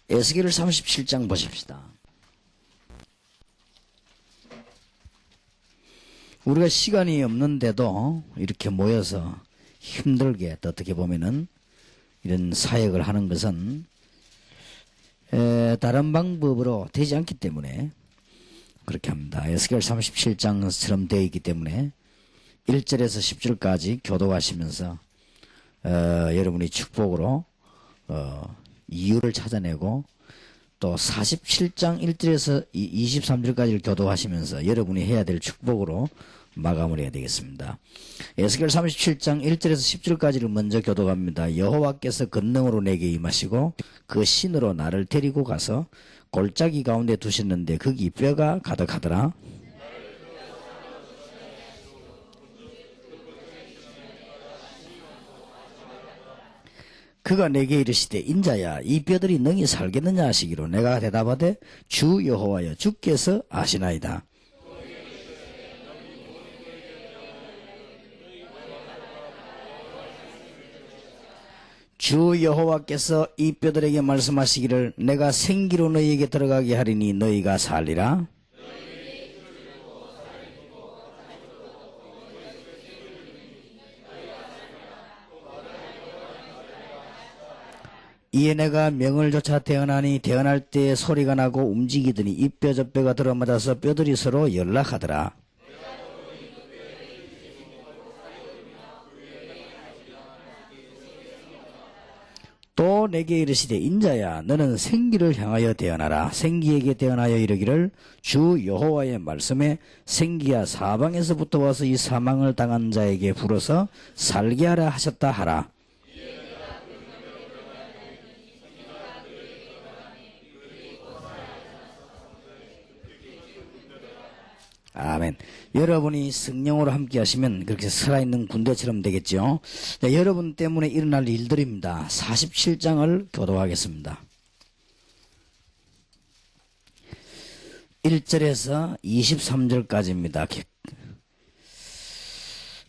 에스겔 37장 보십시다. 우리가 시간이 없는데도 이렇게 모여서 힘들게 또 어떻게 보면은 이런 사역을 하는 것은 다른 방법으로 되지 않기 때문에 그렇게 합니다. 에스겔 37장처럼 되어 있기 때문에 1절에서 10절까지 교도하시면서 여러분이 축복으로 이유를 찾아내고 또 47장 1절에서 23절까지를 교도하시면서 여러분이 해야 될 축복으로 마감을 해야 되겠습니다. 에스겔 37장 1절에서 10절까지를 먼저 교도합니다. 여호와께서 권능으로 내게 임하시고 그 신으로 나를 데리고 가서 골짜기 가운데 두셨는데 거기 뼈가 가득하더라. 그가 내게 이르시되 인자야 이 뼈들이 능히 살겠느냐 하시기로 내가 대답하되 주 여호와여 주께서 아시나이다. 주 여호와께서 이 뼈들에게 말씀하시기를 내가 생기로 너희에게 들어가게 하리니 너희가 살리라. 이에 내가 명을 쫓아 태어나니 태어날 때 소리가 나고 움직이더니 이 뼈 저 뼈가 들어맞아서 뼈들이 서로 연락하더라. 또 내게 이르시되 인자야 너는 생기를 향하여 태어나라. 생기에게 태어나여 이르기를 주 여호와의 말씀에 생기야 사방에서부터 와서 이 사망을 당한 자에게 불어서 살게 하라 하셨다 하라. 아멘. 여러분이 성령으로 함께 하시면 그렇게 살아있는 군대처럼 되겠죠. 자, 여러분 때문에 일어날 일들입니다. 47장을 교도하겠습니다. 1절에서 23절까지입니다.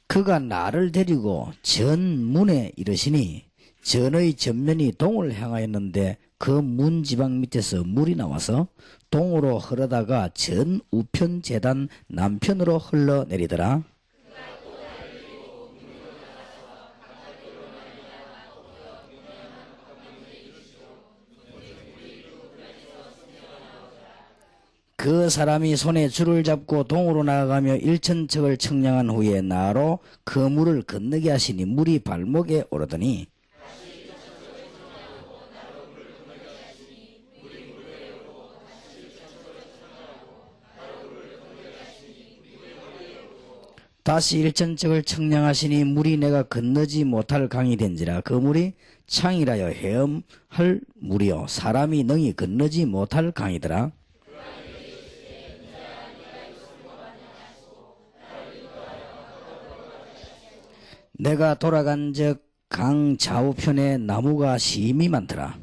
그가 나를 데리고 전문에 이르시니 전의 전면이 동을 향하였는데 그 문 지방 밑에서 물이 나와서 동으로 흐르다가 전 우편 제단 남편으로 흘러내리더라. 그 사람이 손에 줄을 잡고 동으로 나아가며 일천척을 청량한 후에 나로 그 물을 건너게 하시니 물이 발목에 오르더니 다시 일천척을 청량하시니 물이 내가 건너지 못할 강이 된지라. 그 물이 창이라여 헤엄할 물이요 사람이 능히 건너지 못할 강이더라. 내가 돌아간 즉 강 좌우편에 나무가 심이 많더라.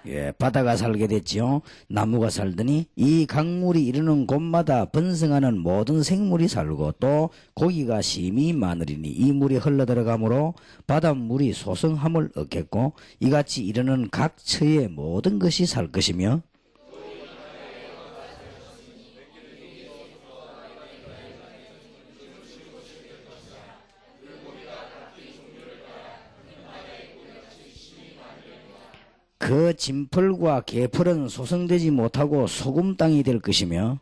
예, 바다가 살게 됐지요. 나무가 살더니 이 강물이 이르는 곳마다 번성하는 모든 생물이 살고 또 고기가 심히 많으리니 이 물이 흘러들어가므로 바닷물이 소성함을 얻겠고 이같이 이르는 각 처의 모든 것이 살 것이며 그 진펄과 개펄은 소성되지 못하고 소금 땅이 될 것이며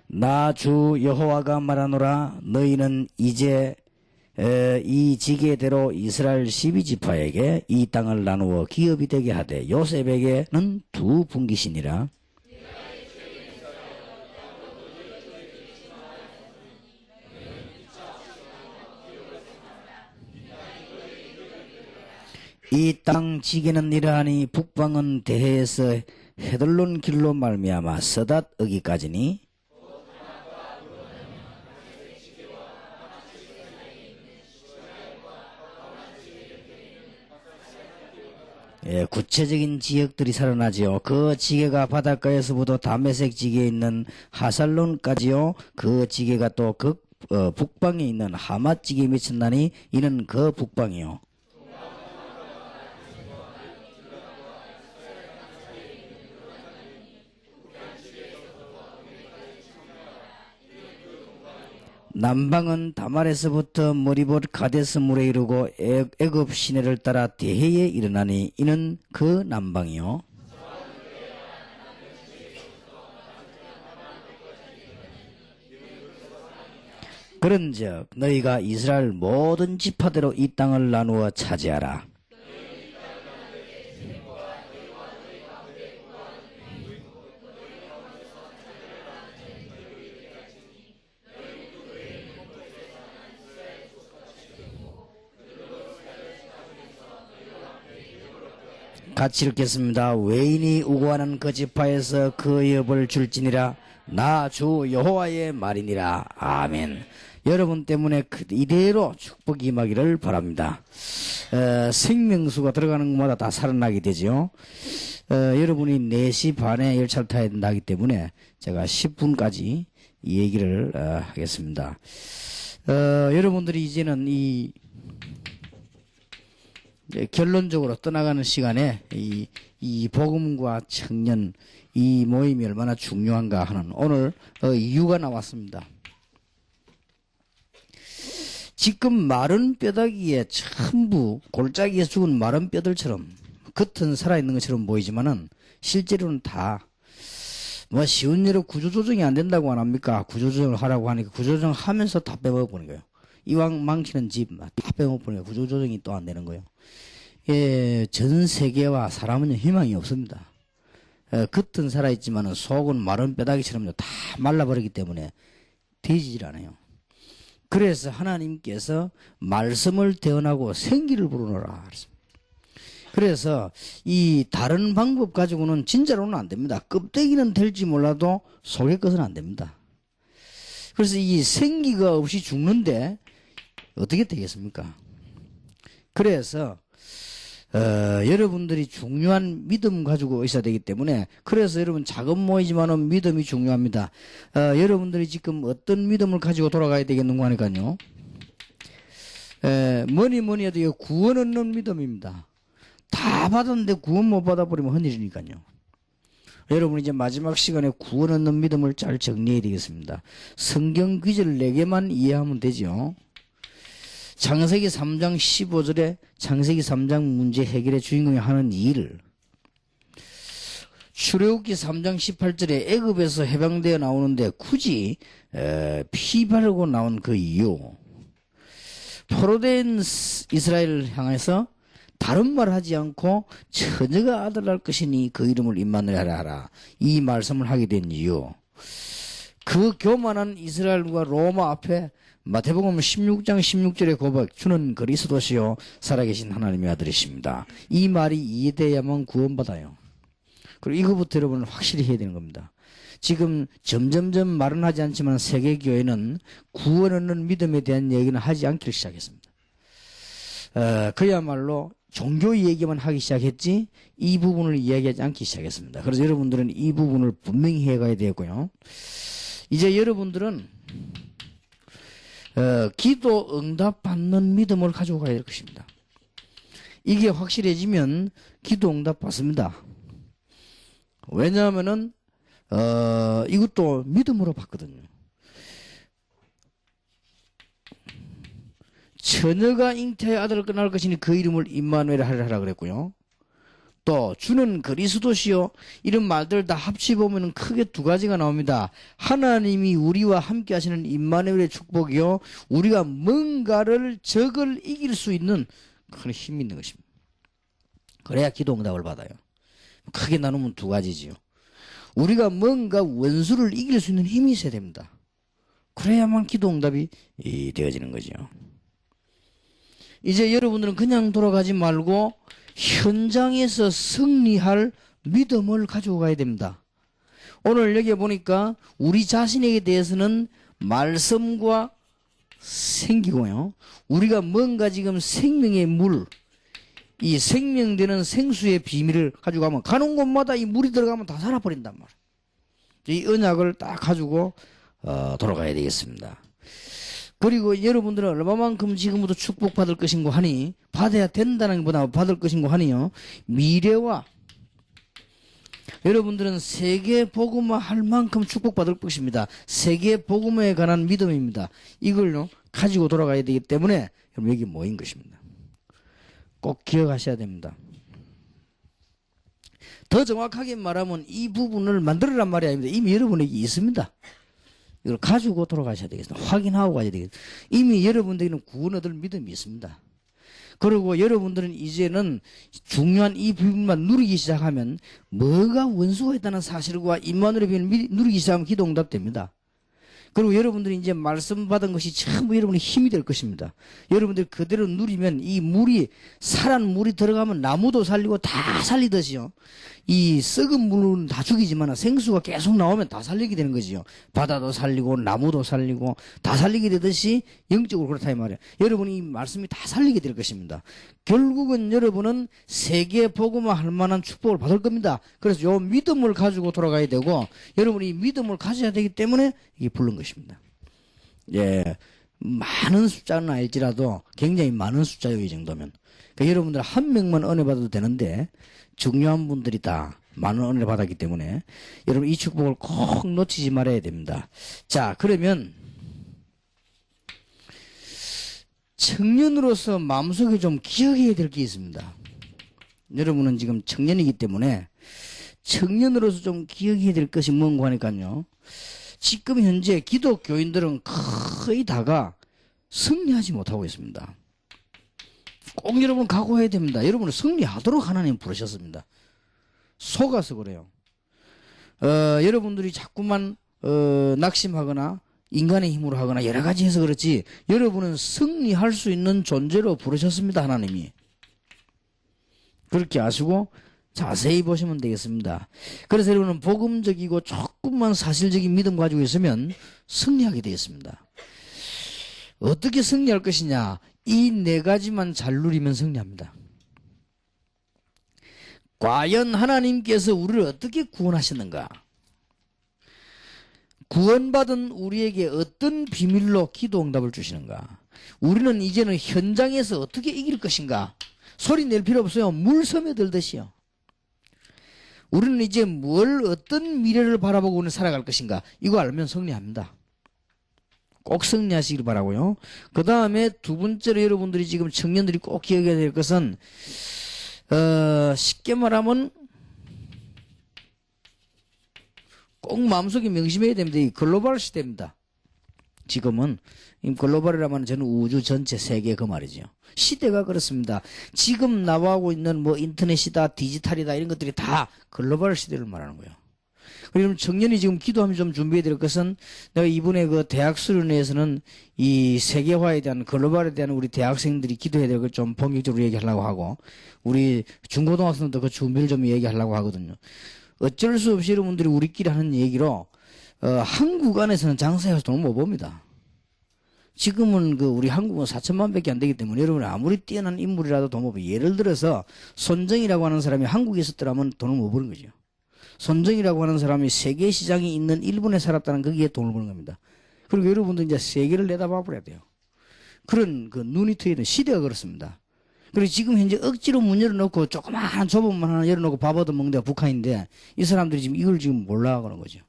나 주 여호와가 말하노라 너희는 이제 이 지게대로 이스라엘 12지파에게 이 땅을 나누어 기업이 되게 하되 요셉에게는 두 분기시니라. 이 땅 지게는 이러하니 북방은 대해에서 헤들론 길로 말미암아 서닷 어기까지니 예, 구체적인 지역들이 살아나지요. 그 지게가 바닷가에서부터 다메섹 지게에 있는 하살론까지요. 그 지게가 또 북방에 있는 하맛 지게에 미쳤나니 이는 그 북방이요. 남방은 다말에서부터 머리봇 가데스 물에 이르고 애굽 시내를 따라 대해에 일어나니 이는 그 남방이요. 그런즉 너희가 이스라엘 모든 지파대로 이 땅을 나누어 차지하라. 같이 읽겠습니다. 외인이 우고하는 그 지파에서 그 엽을 줄지니라. 나 주 여호와의 말이니라. 아멘. 여러분 때문에 이대로 축복이 임하기를 바랍니다. 생명수가 들어가는 것마다 다 살아나게 되죠. 여러분이 4시 반에 열차를 타야 된다기 때문에 제가 10분까지 이 얘기를 하겠습니다. 여러분들이 이제는 결론적으로 떠나가는 시간에 이 복음과 청년 이 모임이 얼마나 중요한가 하는 오늘 이유가 나왔습니다. 지금 마른 뼈다귀에 전부 골짜기에 죽은 마른 뼈들처럼 겉은 살아있는 것처럼 보이지만은 실제로는 다 뭐 쉬운 예로 구조조정이 안 된다고 안 합니까? 구조조정을 하라고 하니까 구조조정 하면서 다 빼먹어버리는 거예요. 이왕 망치는 집 다 빼먹어버리는 거예요. 구조조정이 또 안 되는 거예요. 예, 전 세계와 사람은 희망이 없습니다. 겉은 살아있지만 속은 마른 뼈다귀처럼 다 말라버리기 때문에 되지질 않아요. 그래서 하나님께서 말씀을 대언하고 생기를 불어넣으라. 그래서 이 다른 방법 가지고는 진짜로는 안 됩니다. 껍데기는 될지 몰라도 속의 것은 안 됩니다. 그래서 이 생기가 없이 죽는데 어떻게 되겠습니까? 그래서 여러분들이 중요한 믿음 가지고 있어야 되기 때문에 그래서 여러분 작은 모이지만은 믿음이 중요합니다. 여러분들이 지금 어떤 믿음을 가지고 돌아가야 되겠는가 하니까요. 뭐니 해도 이거 구원 얻는 믿음입니다. 다 받았는데 구원 못 받아버리면 헌일이니까요. 여러분 이제 마지막 시간에 구원 얻는 믿음을 잘 정리해야 되겠습니다. 성경 귀절 4개만 이해하면 되죠. 창세기 3장 15절에 창세기 3장 문제 해결의 주인공이 하는 일을, 출애굽기 3장 18절에 애굽에서 해방되어 나오는데 굳이 피 바르고 나온 그 이유, 포로된 이스라엘을 향해서 다른 말 하지 않고 처녀가 아들 낳을 것이니 그 이름을 임마누엘이라 하라, 이 말씀을 하게 된 이유, 그 교만한 이스라엘과 로마 앞에 마태복음 16장 16절의 고백, 주는 그리스도시요 살아계신 하나님의 아들이십니다. 이 말이 이해돼야만 구원받아요. 그리고 이거부터 여러분은 확실히 해야 되는 겁니다. 지금 점점점 말은 하지 않지만 세계교회는 구원 얻는 믿음에 대한 얘기는 하지 않기를 시작했습니다. 그야말로 종교 얘기만 하기 시작했지 이 부분을 이야기하지 않기 시작했습니다. 그래서 여러분들은 이 부분을 분명히 해가야 되고요. 이제 여러분들은 기도 응답 받는 믿음을 가지고 가야 될 것입니다. 이게 확실해지면 기도 응답 받습니다. 왜냐하면은 이것도 믿음으로 받거든요. 처녀가 잉태의 아들을 낳을 것이니 그 이름을 임마누엘 하라 그랬고요. 또 주는 그리스도시요, 이런 말들 다 합치보면 크게 2가지가 나옵니다. 하나님이 우리와 함께 하시는 임마누엘의 축복이요, 우리가 뭔가를 적을 이길 수 있는 큰 힘이 있는 것입니다. 그래야 기도 응답을 받아요. 크게 나누면 2가지지요. 우리가 뭔가 원수를 이길 수 있는 힘이 있어야 됩니다. 그래야만 기도 응답이 되어지는 거죠. 이제 여러분들은 그냥 돌아가지 말고 현장에서 승리할 믿음을 가지고 가야 됩니다. 오늘 여기 보니까 우리 자신에게 대해서는 말씀과 생기고요. 우리가 뭔가 지금 생명의 물, 이 생명되는 생수의 비밀을 가지고 가면 가는 곳마다 이 물이 들어가면 다 살아버린단 말이에요. 이 언약을 딱 가지고 돌아가야 되겠습니다. 그리고 여러분들은 얼마만큼 지금부터 축복받을 것인고 하니, 받아야 된다는 것보다 받을 것인고 하니요, 미래와 여러분들은 세계 복음화 할 만큼 축복받을 것입니다. 세계 복음화에 관한 믿음입니다. 이걸요 가지고 돌아가야 되기 때문에 여러분 여기 모인 것입니다. 꼭 기억하셔야 됩니다. 더 정확하게 말하면 이 부분을 만들어란 말이 아닙니다. 이미 여러분에게 있습니다. 이걸 가지고 돌아가셔야 되겠습니다. 확인하고 가셔야 되겠습니다. 이미 여러분들에게는 구원 얻을 믿음이 있습니다. 그리고 여러분들은 이제는 중요한 이 부분만 누리기 시작하면 뭐가 원수가 있다는 사실과 임마누엘의 비밀을 누리기 시작하면 기도 응답됩니다. 그리고 여러분들이 이제 말씀 받은 것이 전부 여러분의 힘이 될 것입니다. 여러분들이 그대로 누리면 이 물이, 살한 물이 들어가면 나무도 살리고 다 살리듯이요. 이 썩은 물은 다 죽이지만 생수가 계속 나오면 다 살리게 되는 거지요. 바다도 살리고 나무도 살리고 다 살리게 되듯이 영적으로 그렇다 이 말이에요. 여러분이 이 말씀이 다 살리게 될 것입니다. 결국은 여러분은 세계 복음화 할 만한 축복을 받을 겁니다. 그래서 요 믿음을 가지고 돌아가야 되고, 여러분이 믿음을 가져야 되기 때문에 이게 부른 것입니다. 예, 많은 숫자는 알지라도 굉장히 많은 숫자요, 이 정도면. 그러니까 여러분들 한 명만 은혜 받아도 되는데 중요한 분들이 다 많은 은혜를 받았기 때문에 여러분 이 축복을 꼭 놓치지 말아야 됩니다. 자, 그러면 청년으로서 마음속에 좀 기억해야 될 게 있습니다. 여러분은 지금 청년이기 때문에 청년으로서 좀 기억해야 될 것이 뭔가 하니까요. 지금 현재 기독교인들은 거의 다가 승리하지 못하고 있습니다. 꼭 여러분 각오해야 됩니다. 여러분은 승리하도록 하나님 부르셨습니다. 속아서 그래요. 여러분들이 자꾸만 낙심하거나 인간의 힘으로 하거나 여러 가지 해서 그렇지, 여러분은 승리할 수 있는 존재로 부르셨습니다. 하나님이. 그렇게 아시고 자세히 보시면 되겠습니다. 그래서 여러분은 복음적이고 조금만 사실적인 믿음 가지고 있으면 승리하게 되겠습니다. 어떻게 승리할 것이냐? 이 네 가지만 잘 누리면 승리합니다. 과연 하나님께서 우리를 어떻게 구원하셨는가? 구원받은 우리에게 어떤 비밀로 기도 응답을 주시는가? 우리는 이제는 현장에서 어떻게 이길 것인가? 소리 낼 필요 없어요. 물 스며들듯이요. 우리는 이제 어떤 미래를 바라보고 우리는 살아갈 것인가? 이거 알면 승리합니다. 꼭 승리하시길 바라고요. 그 다음에 두 번째로 여러분들이 지금 청년들이 꼭 기억해야 될 것은 쉽게 말하면 꼭 마음속에 명심해야 됩니다. 이 글로벌 시대입니다. 지금은 글로벌이라면 저는 우주 전체 세계 그 말이죠. 시대가 그렇습니다. 지금 나와고 있는 뭐 인터넷이다, 디지털이다 이런 것들이 다 글로벌 시대를 말하는 거예요. 그리고 청년이 지금 기도하면 좀 준비해야 될 것은, 내가 이번에 그 대학 수련회에서는 이 세계화에 대한, 글로벌에 대한 우리 대학생들이 기도해야 될 걸 좀 본격적으로 얘기하려고 하고, 우리 중고등학생도 그 준비를 좀 얘기하려고 하거든요. 어쩔 수 없이 여러분들이 우리끼리 하는 얘기로, 한국 안에서는 장사해서 돈을 못 법니다. 지금은 우리 한국은 4천만 밖에 안 되기 때문에 여러분이 아무리 뛰어난 인물이라도 돈 못 벌어요. 예를 들어서 손정이라고 하는 사람이 한국에 있었더라면 돈을 못 버는 거죠. 손정이라고 하는 사람이 세계 시장에 있는 일본에 살았다는 거기에 돈을 버는 겁니다. 그리고 여러분도 이제 세계를 내다봐 버려야 돼요. 그런 눈이 트이는 시대가 그렇습니다. 그리고 지금 현재 억지로 문 열어놓고 조그마한 좁은 문 하나 열어놓고 밥 얻어먹는 데가 북한인데, 이 사람들이 지금 이걸 지금 몰라 그런 거죠.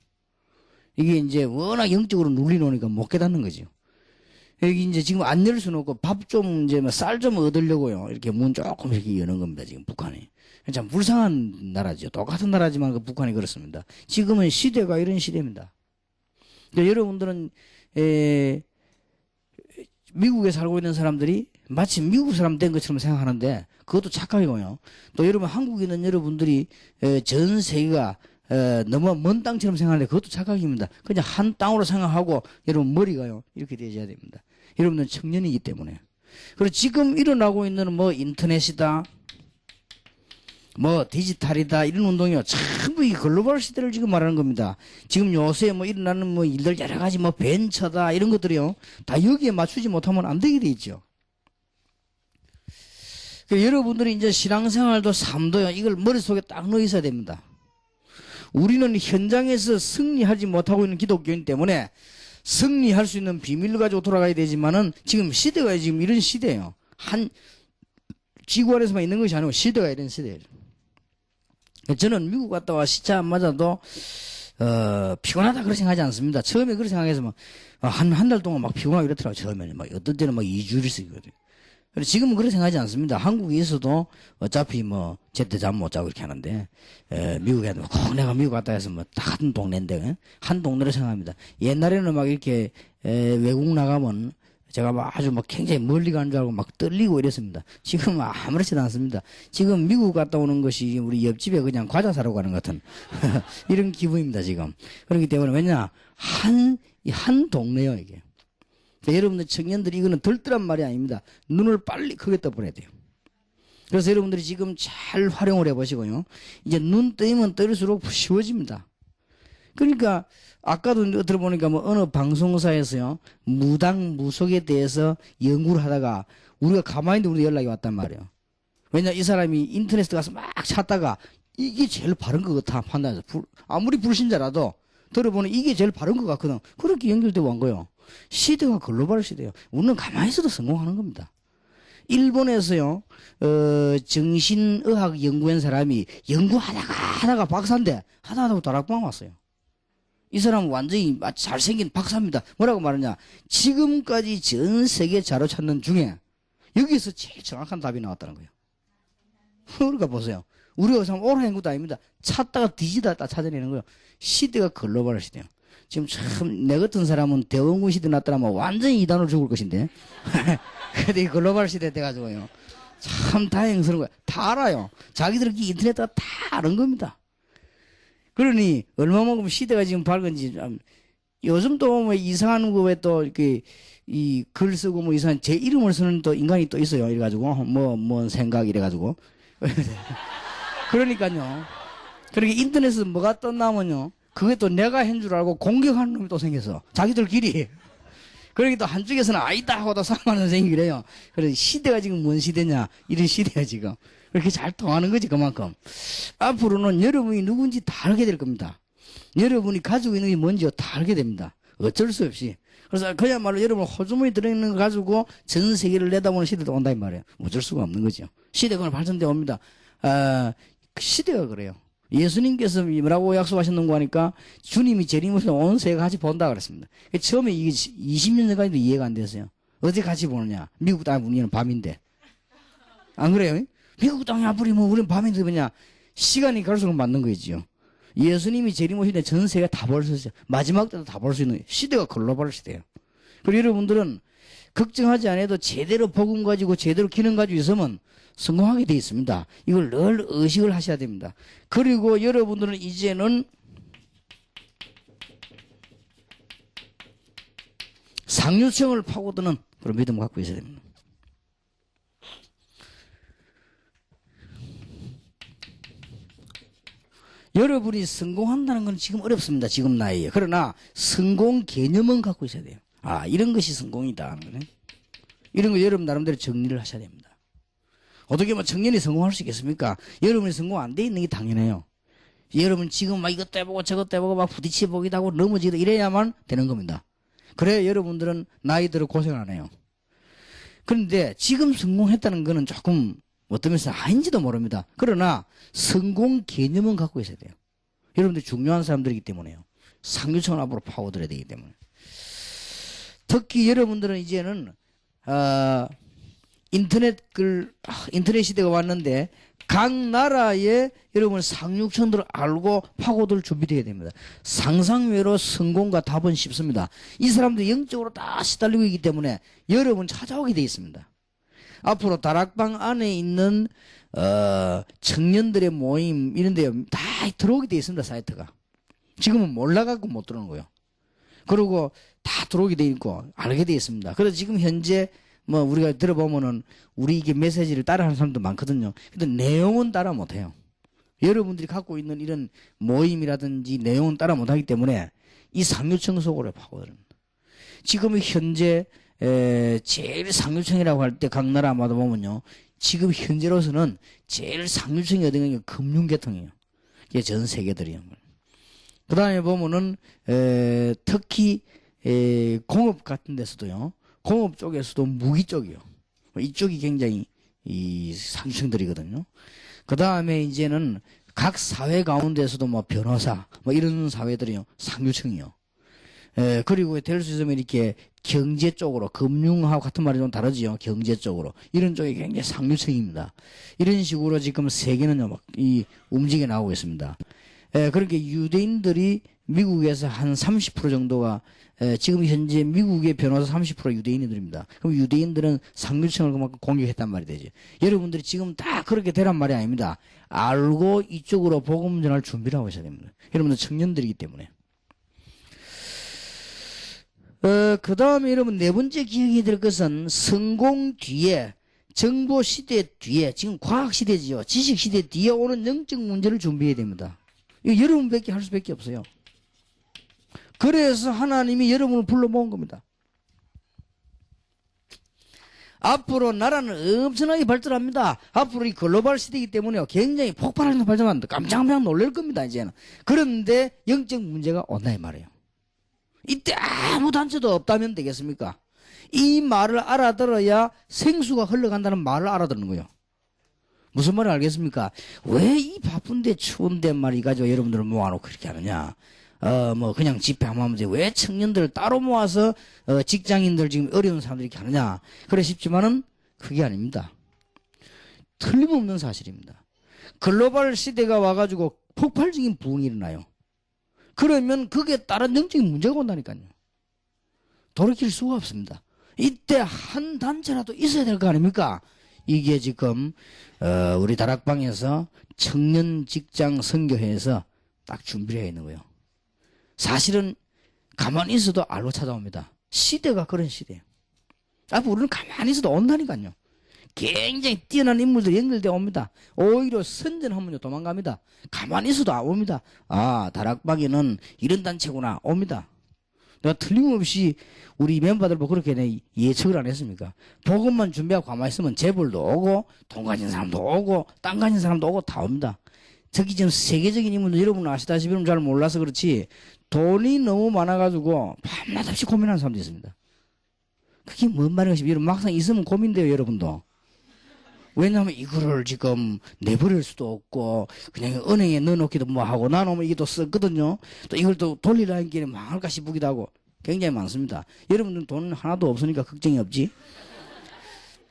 이게 이제 워낙 영적으로 눌리놓으니까 못 깨닫는 거죠. 여기 이제 지금 안 열 수는 없고 밥 좀 이제 쌀 좀 얻으려고요. 이렇게 문 조금 이렇게 여는 겁니다. 지금 북한이. 참 불쌍한 나라죠. 똑같은 나라지만 북한이 그렇습니다. 지금은 시대가 이런 시대입니다. 그러니까 여러분들은 미국에 살고 있는 사람들이 마치 미국 사람 된 것처럼 생각하는데 그것도 착각이고요. 또 여러분 한국에 있는 여러분들이 전 세계가 너무 먼 땅처럼 생각하는데 그것도 착각입니다. 그냥 한 땅으로 생각하고 여러분 머리가요 이렇게 되셔야 됩니다. 여러분은 청년이기 때문에. 그리고 지금 일어나고 있는 뭐 인터넷이다, 뭐 디지털이다 이런 운동이요. 전부 이 글로벌 시대를 지금 말하는 겁니다. 지금 요새 뭐 일어나는 뭐 일들 여러 가지 뭐 벤처다 이런 것들이요. 다 여기에 맞추지 못하면 안 되게 돼 있죠. 여러분들이 이제 신앙생활도 삶도요. 이걸 머릿속에 딱 넣어 있어야 됩니다. 우리는 현장에서 승리하지 못하고 있는 기독교인 때문에 승리할 수 있는 비밀을 가지고 돌아가야 되지만은 지금 시대가 지금 이런 시대예요. 한 지구 안에서만 있는 것이 아니고 시대가 이런 시대예요. 저는 미국 갔다 와 시차 안 맞아도 피곤하다 그렇게 생각하지 않습니다. 처음에 그렇게 생각해서 막 한 달 동안 막 피곤하고 이렇더라고요. 처음에는 막 어떤 때는 막 2주일 수 있거든요. 지금은 그렇게 생각하지 않습니다. 한국에 있어도 어차피 뭐 제때 잠 못 자고 이렇게 하는데 미국에 꼭 내가 미국 갔다 해서 뭐 다 같은 동네인데 한 동네로 생각합니다. 옛날에는 막 이렇게 외국 나가면 제가 막 아주 막 굉장히 멀리 가는 줄 알고 막 떨리고 이랬습니다. 지금은 아무렇지도 않습니다. 지금 미국 갔다 오는 것이 우리 옆집에 그냥 과자 사러 가는 것 같은 이런 기분입니다, 지금. 그렇기 때문에 왜냐? 한 동네요, 이게. 여러분들 청년들이 이거는 들뜨란 말이 아닙니다. 눈을 빨리 크게 떠버려야 돼요. 그래서 여러분들이 지금 잘 활용을 해보시고요. 이제 눈 뜨면 떠일수록 쉬워집니다. 그러니까 아까도 들어보니까 뭐 어느 방송사에서요 무당 무속에 대해서 연구를 하다가 우리가 가만히 있는데 우리 연락이 왔단 말이에요. 왜냐 이 사람이 인터넷에 가서 막 찾다가 이게 제일 바른 것 같아 판단해서 아무리 불신자라도 들어보니 이게 제일 바른 것 같거든. 그렇게 연결되고 온 거예요. 시대가 글로벌 시대예요. 우리는 가만히 있어도 성공하는 겁니다. 일본에서요 정신의학 연구한 사람이 연구하다가 박사인데 하다가 다락방 왔어요. 이 사람은 완전히 잘생긴 박사입니다. 뭐라고 말하냐? 지금까지 전 세계 자료 찾는 중에 여기서 제일 정확한 답이 나왔다는 거예요. 그러니까 보세요. 우리가 참 옳은 것도 아닙니다. 찾다가 뒤지다 찾아내는 거예요. 시대가 글로벌 시대예요. 지금 참 내 같은 사람은 대원군 시대 났더라면 완전히 이단으로 죽을 것인데 근데 이 글로벌 시대 돼가지고요. 참 다행스러운 거예요. 다 알아요. 자기들끼리 인터넷에다 다 아는 겁니다. 그러니 얼마만큼 시대가 지금 밝은지 요즘 또 뭐 이상한 거에 또 이렇게 이 글 쓰고 뭐 이상한 제 이름을 쓰는 또 인간이 또 있어요. 이래가지고 뭐 생각 이래가지고 그러니까요. 그렇게 인터넷에서 뭐가 떴나면요. 그게 또 내가 한 줄 알고 공격하는 놈이 또 생겨서 자기들끼리. 그러니 또 한쪽에서는 아니다 하고 또 싸움하는 선생님이 그래요. 그래서 시대가 지금 뭔 시대냐 이런 시대야 지금. 그렇게 잘 통하는 거지 그만큼. 앞으로는 여러분이 누군지 다 알게 될 겁니다. 여러분이 가지고 있는 게 뭔지 다 알게 됩니다. 어쩔 수 없이. 그래서 그야말로 여러분 호주머니 들어있는 거 가지고 전 세계를 내다보는 시대도 온다 이 말이에요. 어쩔 수가 없는 거죠. 시대가 발전되어 옵니다. 시대가 그래요. 예수님께서 뭐라고 약속하셨는 거 하니까 주님이 재림하셔서 온 세계가 같이 본다 그랬습니다. 처음에 이게 20년 전까지도 이해가 안 됐어요. 어디 같이 보느냐. 미국 땅에 우리는 밤인데. 안 그래요? 미국 땅에 앞으로 뭐 우리는 밤인데 뭐냐. 시간이 갈수록 맞는 거지요. 예수님이 재림오실 때 전 세계가 다 볼 수 있어요. 마지막 때도 다 볼 수 있는 시대가 글로벌 시대예요. 그리고 여러분들은 걱정하지 않아도 제대로 복음 가지고 제대로 기능 가지고 있으면 성공하게 되어 있습니다. 이걸 늘 의식을 하셔야 됩니다. 그리고 여러분들은 이제는 상류층을 파고드는 그런 믿음을 갖고 있어야 됩니다. 여러분이 성공한다는 건 지금 어렵습니다. 지금 나이에. 그러나 성공 개념은 갖고 있어야 돼요. 아, 이런 것이 성공이다. 이런 거 여러분 나름대로 정리를 하셔야 됩니다. 어떻게 뭐 청년이 성공할 수 있겠습니까? 여러분이 성공 안 돼 있는 게 당연해요. 여러분 지금 막 이것도 해보고 저것도 해보고 막 부딪혀 보기도 하고 넘어지기도 이래야만 되는 겁니다. 그래야 여러분들은 나이 들어 고생 안 해요. 그런데 지금 성공했다는 거는 조금 어떤 면에서 아닌지도 모릅니다. 그러나 성공 개념은 갖고 있어야 돼요. 여러분들 중요한 사람들이기 때문에요. 상류층을 앞으로 파고들어야 되기 때문에. 특히 여러분들은 이제는 인터넷 시대가 왔는데 각 나라의 여러분 상류층들을 알고 파고들 준비되어야 됩니다. 상상외로 성공과 답은 쉽습니다. 이 사람들이 영적으로 다 시달리고 있기 때문에 여러분 찾아오게 되어 있습니다. 앞으로 다락방 안에 있는 청년들의 모임 이런 데 다 들어오게 되어 있습니다. 사이트가. 지금은 몰라갖고 못 들어오는 거예요. 그리고 다 들어오게 되어 있고 알게 되어 있습니다. 그래서 지금 현재 뭐 우리가 들어보면은 우리 이게 메시지를 따라하는 사람도 많거든요. 근데 내용은 따라 못해요. 여러분들이 갖고 있는 이런 모임이라든지 내용은 따라 못하기 때문에 이 상류층 속으로 파고듭니다. 지금 현재 제일 상류층이라고 할 때 각 나라마다 보면요. 지금 현재로서는 제일 상류층이 어딘가 금융계통이에요. 이게 전 세계들이요. 그 다음에 보면은 특히 공업 같은 데서도요. 공업 쪽에서도 무기 쪽이요. 이쪽이 굉장히 이 상층들이거든요. 그 다음에 이제는 각 사회 가운데서도 뭐 변호사 뭐 이런 사회들이요. 상류층이요. 그리고 될 수 있으면 이렇게 경제 쪽으로 금융하고 같은 말이 좀 다르지요. 경제 쪽으로 이런 쪽이 굉장히 상류층입니다. 이런 식으로 지금 세계는요 막 이 움직여 나오고 있습니다. 그렇게 유대인들이 미국에서 한 30% 정도가 지금 현재 미국의 변호사 30% 유대인들입니다. 그럼 유대인들은 상류층을 그만큼 공격했단 말이 되죠. 여러분들이 지금 다 그렇게 되란 말이 아닙니다. 알고 이쪽으로 복음 전할 준비를 하고 있어야 됩니다. 여러분들 청년들이기 때문에. 그 다음에 여러분 네 번째 기억이 될 것은 성공 뒤에 정보 시대 뒤에 지금 과학 시대지요. 지식 시대 뒤에 오는 영적 문제를 준비해야 됩니다. 이거 여러분밖에 할 수밖에 없어요. 그래서 하나님이 여러분을 불러 모은 겁니다. 앞으로 나라는 엄청나게 발전합니다. 앞으로 이 글로벌 시대이기 때문에 굉장히 폭발하는 발전합니다. 깜짝깜짝 놀랄 겁니다, 이제는. 그런데 영적 문제가 온다 이 말이에요. 이때 아무 단체도 없다면 되겠습니까? 이 말을 알아들어야 생수가 흘러간다는 말을 알아듣는 거예요. 무슨 말을 알겠습니까? 왜 이 바쁜데 추운데 말이 가지고 여러분들을 모아놓고 이렇게 하느냐? 뭐 그냥 집회 한번 하면 왜 청년들을 따로 모아서 직장인들 지금 어려운 사람들이 이렇게 하느냐? 그래 싶지만은 그게 아닙니다. 틀림없는 사실입니다. 글로벌 시대가 와가지고 폭발적인 부흥이 일어나요. 그러면 거기에 따른 영적인 문제가 온다니까요. 돌이킬 수가 없습니다. 이때 한 단체라도 있어야 될 거 아닙니까? 이게 지금 우리 다락방에서 청년 직장 선교회에서 딱 준비를 해 있는 거예요. 사실은 가만히 있어도 알로 찾아옵니다. 시대가 그런 시대예요. 앞으로 우리는 가만히 있어도 온다니까요. 굉장히 뛰어난 인물들이 연결되어 옵니다. 오히려 선전하면요 도망갑니다. 가만히 있어도 안 옵니다. 아, 다락방에는 이런 단체구나 옵니다. 내가 틀림없이 우리 멤버들 보고 그렇게 예측을 안 했습니까? 복음만 준비하고 가만히 있으면 재벌도 오고 돈 가진 사람도 오고 땅 가진 사람도 오고 다 옵니다. 특히 지금 세계적인 인물들 여러분 아시다시피 잘 몰라서 그렇지 돈이 너무 많아가지고 밤낮 없이 고민하는 사람도 있습니다. 그게 뭔 말인가 여러분 막상 있으면 고민돼요 여러분도. 왜냐하면 이거를 지금 내버릴 수도 없고 그냥 은행에 넣어놓기도 뭐하고 나눠면 이게 또 썼거든요. 또 이걸 또 돌리라는 길에 망할까 싶기도 하고 굉장히 많습니다. 여러분들은 돈 하나도 없으니까 걱정이 없지.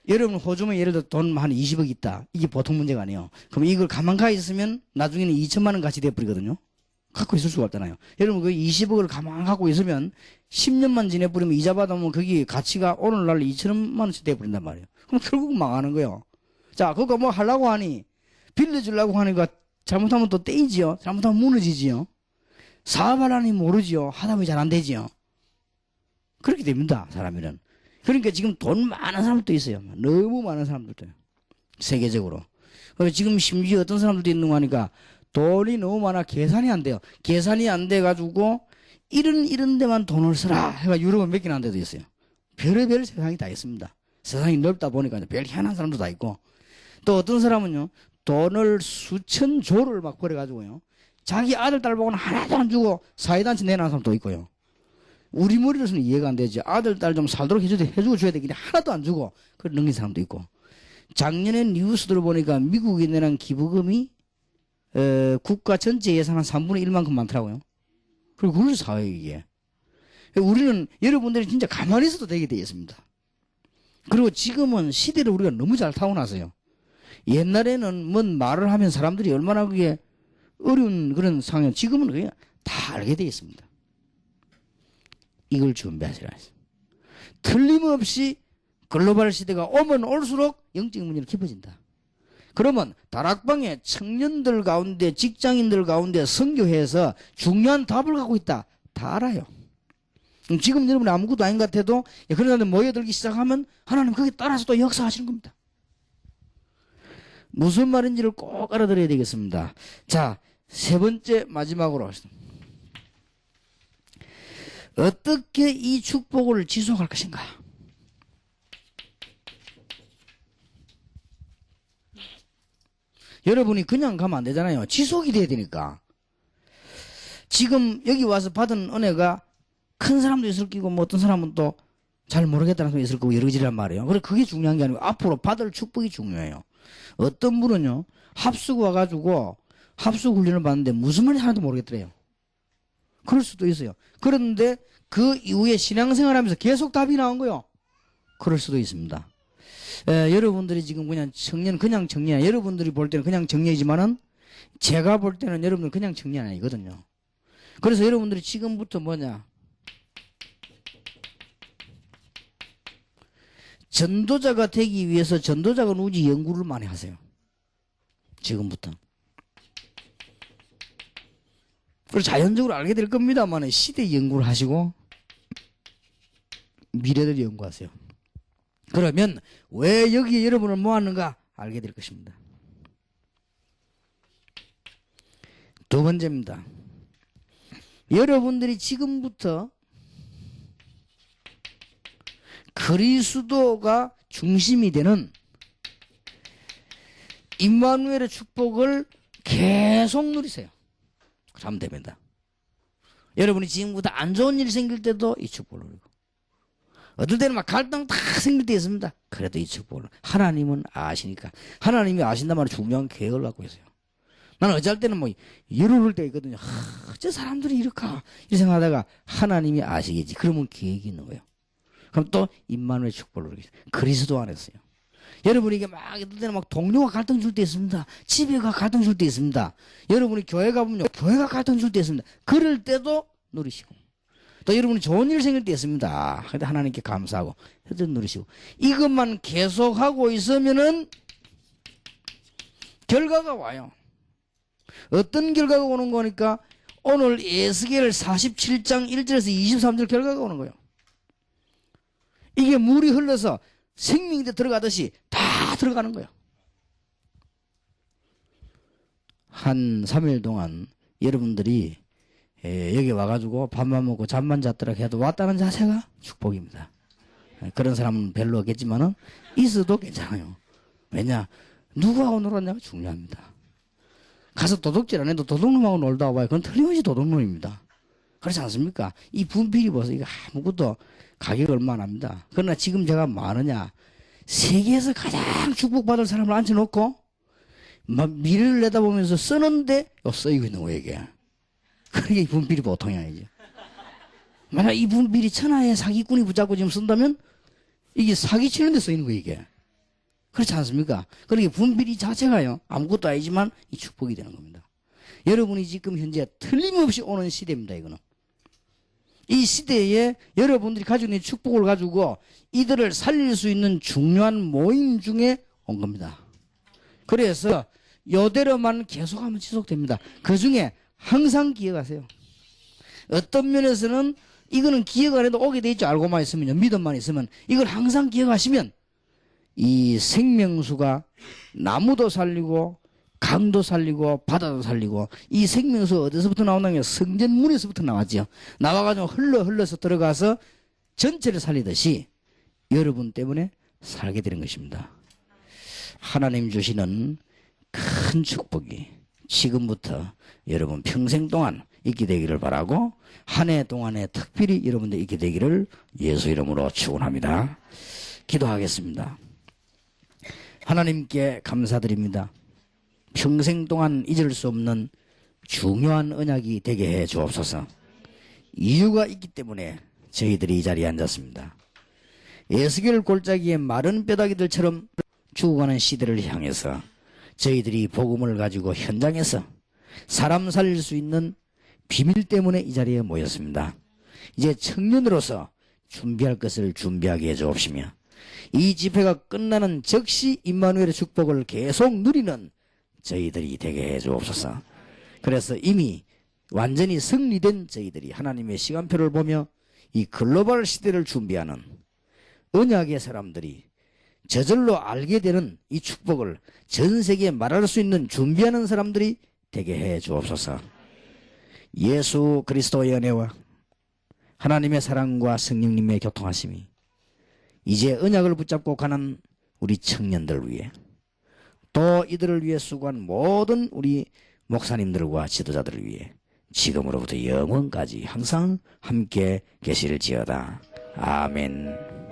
여러분 호주면 예를 들어 돈 한 20억 있다. 이게 보통 문제가 아니에요. 그럼 이걸 가만 가 있으면 나중에는 2천만 원 가치 돼버리거든요. 갖고 있을 수가 없잖아요. 여러분 그 20억을 가만 갖고 있으면 10년만 지내버리면 이자 받아보면 거기 가치가 오늘날 2천만 원씩 돼버린단 말이에요. 그럼 결국 망하는 거예요. 자, 그거 뭐 하려고 하니, 빌려주려고 하니까 잘못하면 또 떼이지요. 잘못하면 무너지지요. 사업하려니 모르지요. 하다 보니 잘 안 되지요. 그렇게 됩니다, 사람이는. 그러니까 지금 돈 많은 사람도 있어요. 너무 많은 사람들도. 세계적으로. 그리고 지금 심지어 어떤 사람들도 있는 거 하니까 돈이 너무 많아 계산이 안 돼요. 계산이 안 돼가지고 이런 데만 돈을 쓰라. 해가 유럽은 몇 개나 안 데도 있어요. 별의별 세상이 다 있습니다. 세상이 넓다 보니까 별 희한한 사람도 다 있고. 또 어떤 사람은요, 돈을 수천 조를 막 벌여가지고요, 자기 아들, 딸 보고는 하나도 안 주고 사회단체 내놓은 사람도 있고요. 우리 머리로서는 이해가 안 되죠. 아들, 딸 좀 살도록 해주고 줘야 되겠는데 하나도 안 주고, 그걸 넘긴 사람도 있고. 작년에 뉴스들을 보니까 미국이 내는 기부금이, 국가 전체 예산 한 3분의 1만큼 많더라고요. 그리고 그걸 사회에 이게. 우리는 여러분들이 진짜 가만히 있어도 되게 되어 있습니다. 그리고 지금은 시대를 우리가 너무 잘 타고나서요. 옛날에는 뭔 말을 하면 사람들이 얼마나 그게 어려운 그런 상황, 지금은 그냥 다 알게 되어 있습니다. 이걸 준비하시라 했습니다. 틀림없이 글로벌 시대가 오면 올수록 영적 문제는 깊어진다. 그러면 다락방에 청년들 가운데 직장인들 가운데 선교회에서 중요한 답을 갖고 있다. 다 알아요. 지금 여러분이 아무것도 아닌 것 같아도 그런 사람들 모여들기 시작하면 하나님 거기에 따라서 또 역사하시는 겁니다. 무슨 말인지를 꼭 알아들어야 되겠습니다. 자, 세 번째 마지막으로 어떻게 이 축복을 지속할 것인가? 여러분이 그냥 가면 안 되잖아요. 지속이 돼야 되니까. 지금 여기 와서 받은 은혜가 큰 사람도 있을 거고 뭐 어떤 사람은 또 잘 모르겠다는 사람이 있을 거고 여러 가지란 말이에요. 그래 그게 중요한 게 아니고 앞으로 받을 축복이 중요해요. 어떤 분은요 합숙 와가지고 합숙 훈련을 받는데 무슨 말인지 하나도 모르겠더래요. 그럴 수도 있어요. 그런데 그 이후에 신앙생활하면서 계속 답이 나온 거요. 그럴 수도 있습니다. 여러분들이 지금 그냥 청년, 여러분들이 볼 때는 그냥 청년이지만은 제가 볼 때는 여러분들 그냥 청년 아니거든요. 그래서 여러분들이 지금부터 전도자가 되기 위해서 전도자가 누구지 연구를 많이 하세요. 지금부터. 그래서 자연적으로 알게 될 겁니다만 시대 연구를 하시고 미래를 연구하세요. 그러면 왜 여기에 여러분을 모았는가 알게 될 것입니다. 두 번째입니다. 여러분들이 지금부터 그리스도가 중심이 되는 임마누엘의 축복을 계속 누리세요. 그러면 됩니다. 여러분이 지금부터 안 좋은 일 생길 때도 이 축복을 누리고 어떨 때는 막 갈등 다 생길 때 있습니다. 그래도 이 축복을 하나님은 아시니까 하나님이 아신다면 중요한 계획을 갖고 있어요. 나는 어찌할 때는 열오를 때 있거든요. 저 사람들이 이렇게 생각하다가 하나님이 아시겠지. 그러면 계획이 있는 거예요. 그럼 또 임마누엘 축복을 누리겠어요. 그리스도 안에서요. 여러분이 이게 어떨 때는 동료가 갈등 줄 때 있습니다. 집에가 갈등 줄 때 있습니다. 여러분이 교회 가보면 교회가 갈등 줄 때 있습니다. 그럴 때도 누리시고 또 여러분이 좋은 일 생길 때 있습니다. 근데 하나님께 감사하고 해도 누리시고 이것만 계속하고 있으면은 결과가 와요. 어떤 결과가 오는 거니까 오늘 에스겔 47장 1절에서 23절 결과가 오는 거예요. 이게 물이 흘러서 생명이 들어가듯이 다 들어가는 거예요. 한 3일 동안 여러분들이 여기 와가지고 밥만 먹고 잠만 잤더라 해도 왔다는 자세가 축복입니다. 그런 사람은 별로 없겠지만은 있어도 괜찮아요. 왜냐? 누구하고 놀았냐가 중요합니다. 가서 도둑질 안 해도 도둑놈하고 놀다 와봐요. 그건 틀림없이 도둑놈입니다. 그렇지 않습니까? 이 분필이 보세요. 이거 아무것도 가격이 얼마 안 합니다. 그러나 지금 제가 뭐 하느냐? 세계에서 가장 축복받을 사람을 앉혀놓고 미래를 내다보면서 쓰는데 쓰이고 있는 거예요, 이게. 그러니까 이 분필이 보통이 아니죠. 만약 이 분필이 천하의 사기꾼이 붙잡고 지금 쓴다면 이게 사기치는 데 쓰이는 거예요, 이게. 그렇지 않습니까? 그러니까 분필이 자체가요, 아무것도 아니지만 이 축복이 되는 겁니다. 여러분이 지금 현재 틀림없이 오는 시대입니다, 이거는. 이 시대에 여러분들이 가지고 있는 축복을 가지고 이들을 살릴 수 있는 중요한 모임 중에 온 겁니다. 그래서 이대로만 계속하면 지속됩니다. 그 중에 항상 기억하세요. 어떤 면에서는 이거는 기억 안 해도 오게 돼 있죠. 알고만 있으면요. 믿음만 있으면. 이걸 항상 기억하시면 이 생명수가 나무도 살리고 강도 살리고 바다도 살리고 이 생명수 어디서부터 나온다면 성전문에서부터 나왔죠. 나와가지고 흘러서 들어가서 전체를 살리듯이 여러분 때문에 살게 되는 것입니다. 하나님 주시는 큰 축복이 지금부터 여러분 평생 동안 있게 되기를 바라고 한 해 동안에 특별히 여러분들 있게 되기를 예수 이름으로 축원합니다. 기도하겠습니다. 하나님께 감사드립니다. 평생 동안 잊을 수 없는 중요한 언약이 되게 해 주옵소서. 이유가 있기 때문에 저희들이 이 자리에 앉았습니다. 에스겔 골짜기에 마른 뼈다귀들처럼 죽어가는 시대를 향해서 저희들이 복음을 가지고 현장에서 사람 살릴 수 있는 비밀 때문에 이 자리에 모였습니다. 이제 청년으로서 준비할 것을 준비하게 해 주옵시며 이 집회가 끝나는 즉시 임마누엘의 축복을 계속 누리는 저희들이 되게 해 주옵소서. 그래서 이미 완전히 승리된 저희들이 하나님의 시간표를 보며 이 글로벌 시대를 준비하는 언약의 사람들이 저절로 알게 되는 이 축복을 전 세계에 말할 수 있는 준비하는 사람들이 되게 해 주옵소서. 예수 그리스도의 은혜와 하나님의 사랑과 성령님의 교통하심이 이제 언약을 붙잡고 가는 우리 청년들 위해 또 이들을 위해 수고한 모든 우리 목사님들과 지도자들을 위해 지금으로부터 영원까지 항상 함께 계실지어다. 아멘.